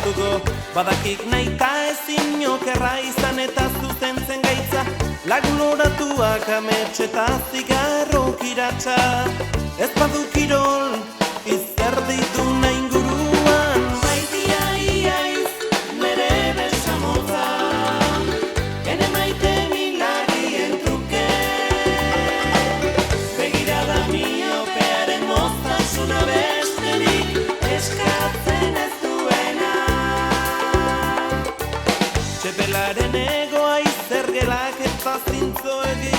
sortuko. Badakik naita ezin okerra izan eta zuzentzen gaitza, lagun oratuak ametxeta zigarro kiratxa. Ez badu kirol, izer ditu nahi inguruan. Maitia iaiz, nere besamotza, ene maite milarien truke. Begirada miopearen moztasuna besterik eskatzen ez duena. Txepelaren egoa izergelak eta zintzoegi,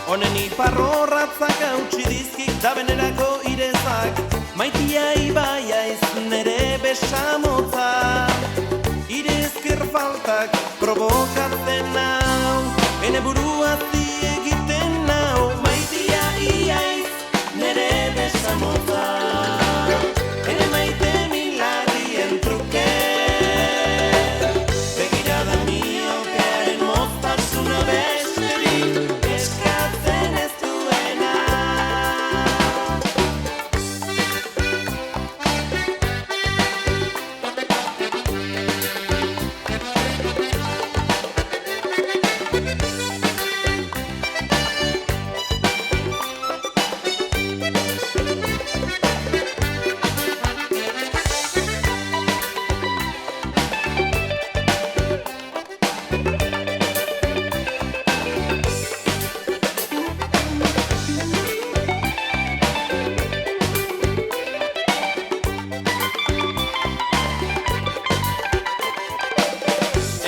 honen iparrorratzak hautsi dizkik da benerako irezak. Maitia ibaia ez nere besamotza, ire ezker faltak provokatzen nau, ene burua egiten nau. Maitia iaiz nere besamotza, ene maite milarien truke. Begirada miopearen moztasuna besterik eskatzen ez duena.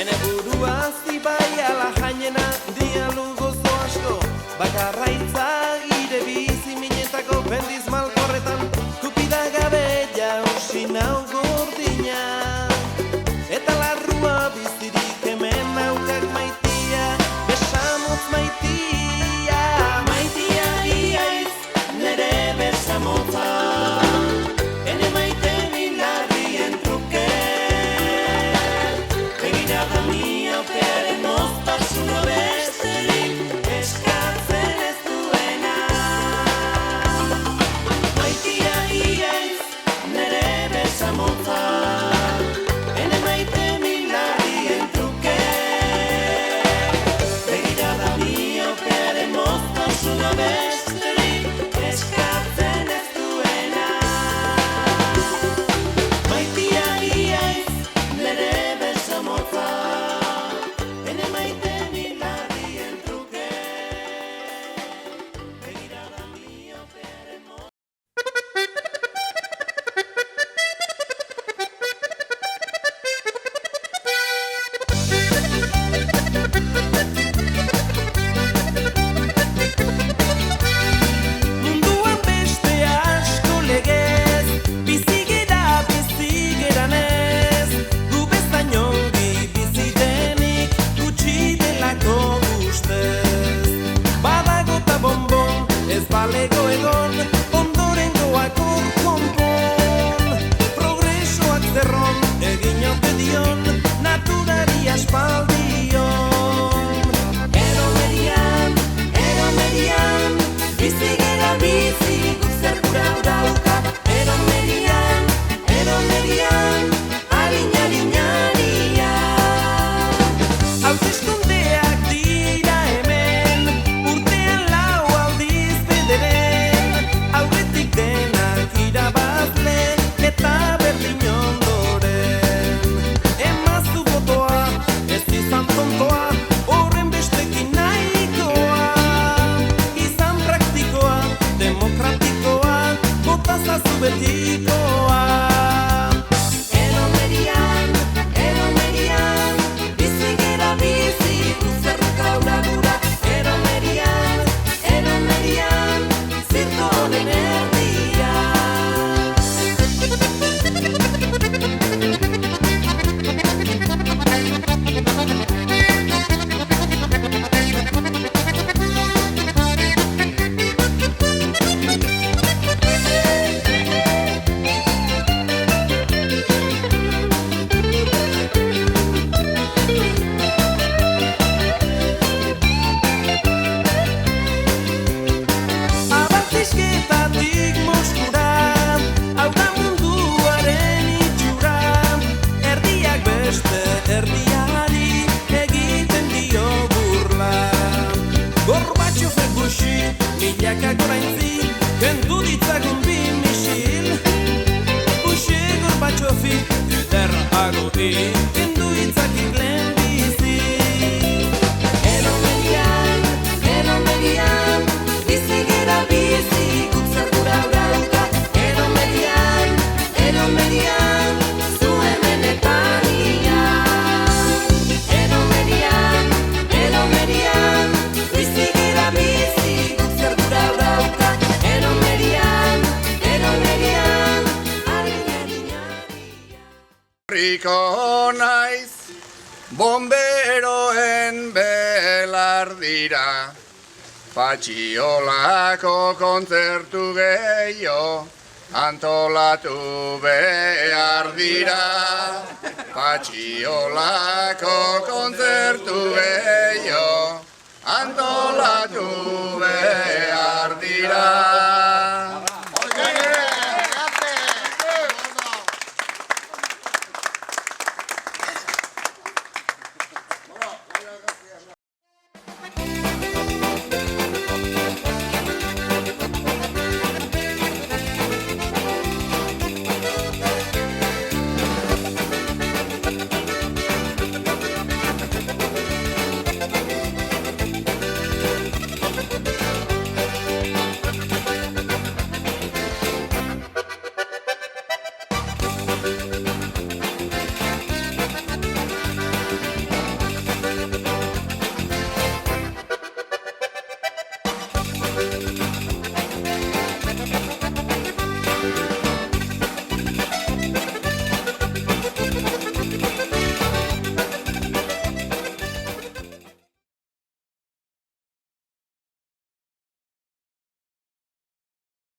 Ene burua zibai ala jainena dialugozo asko, bakarraitza ire bizi minetako pendiz malkorretan, kupida gabe jausi nau gordina. Eta larrua bizirik hemen naukak maitia, besamotz maitia. Maitia iaiz nere besamotza, ene maite milarrien truke. Begirada miopearen moztasuna besterik eskatzen ez duena. Maitia iaiz nere besamotza, ene maite milarrien truke. Begirada miopearen moztasuna besterik eskatzen ez duena. Maitia iaiz nere besamotza, ene maite milarrien truke. Begirada miopearen munduan beste asko legez, bizigeran ez, gu bezain ongi bizi denik gutxi delako ustez. Badago ta bonbon, ez balego egon, ondorengoak hor konpon. Progresoak zerron, egin ote dion, naturari aspaldion. Eromerian, bizi gera bizi, guk zer gura dauka. Eromerian, arin-arin-aria. Hauteskundeak dira hemen, urtean lau aldiz bederen. Riko naiz, bomberoen belar dira, Patxiolako kontzertu gehiago antolatu behar dira. Patxiolako kontzertu gehiago antolatu behar dira.